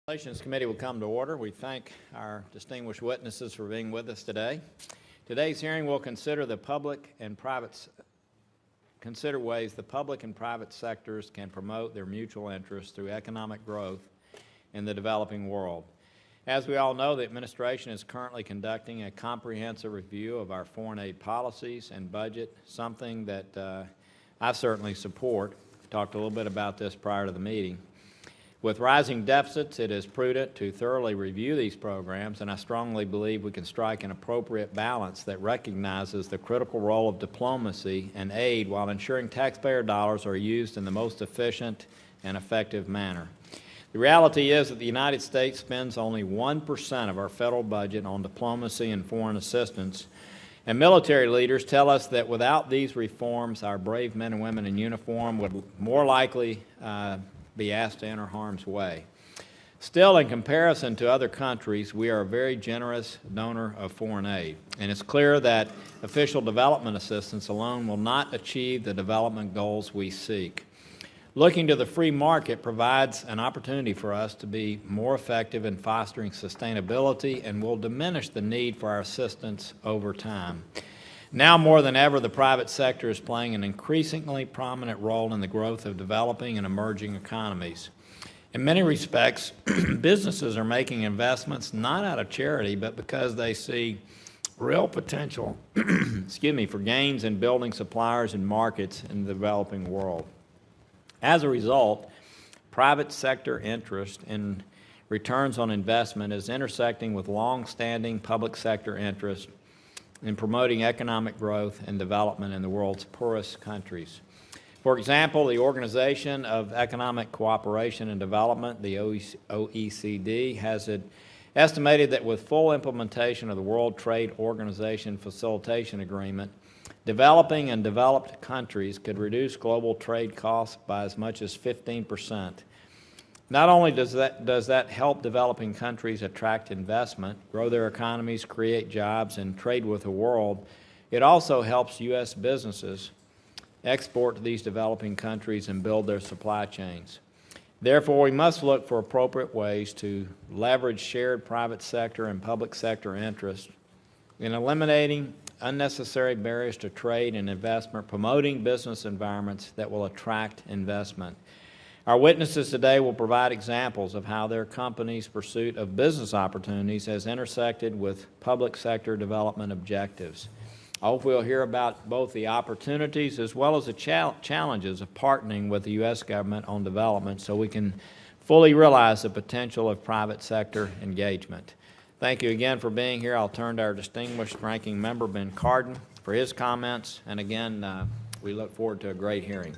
Relations Committee will come to order. We thank our distinguished witnesses for being with us today. Today's hearing will consider ways the public and private sectors can promote their mutual interests through economic growth in the developing world. As we all know, the administration is currently conducting a comprehensive review of our foreign aid policies and budget, something that I certainly support. We talked a little bit about this prior to the meeting. With rising deficits, it is prudent to thoroughly review these programs, and I strongly believe we can strike an appropriate balance that recognizes the critical role of diplomacy and aid while ensuring taxpayer dollars are used in the most efficient and effective manner. The reality is that the United States spends only 1% of our federal budget on diplomacy and foreign assistance, and military leaders tell us that without these reforms, our brave men and women in uniform would more likely be asked to enter harm's way. Still, in comparison to other countries, we are a very generous donor of foreign aid, and it's clear that official development assistance alone will not achieve the development goals we seek. Looking to the free market provides an opportunity for us to be more effective in fostering sustainability and will diminish the need for our assistance over time. Now more than ever, the private sector is playing an increasingly prominent role in the growth of developing and emerging economies. In many respects, businesses are making investments not out of charity, but because they see real potential for gains in building suppliers and markets in the developing world. As a result, private sector interest in returns on investment is intersecting with long-standing public sector interest in promoting economic growth and development in the world's poorest countries. For example, the Organization of Economic Cooperation and Development, the OECD, has estimated that with full implementation of the World Trade Organization Facilitation Agreement, developing and developed countries could reduce global trade costs by as much as 15%. Not only does that help developing countries attract investment, grow their economies, create jobs, and trade with the world, it also helps U.S. businesses export to these developing countries and build their supply chains. Therefore, we must look for appropriate ways to leverage shared private sector and public sector interests in eliminating unnecessary barriers to trade and investment, promoting business environments that will attract investment. Our witnesses today will provide examples of how their company's pursuit of business opportunities has intersected with public sector development objectives. I hope we'll hear about both the opportunities as well as the challenges of partnering with the U.S. government on development so we can fully realize the potential of private sector engagement. Thank you again for being here. I'll turn to our distinguished ranking member, Ben Cardin, for his comments. And again, we look forward to a great hearing.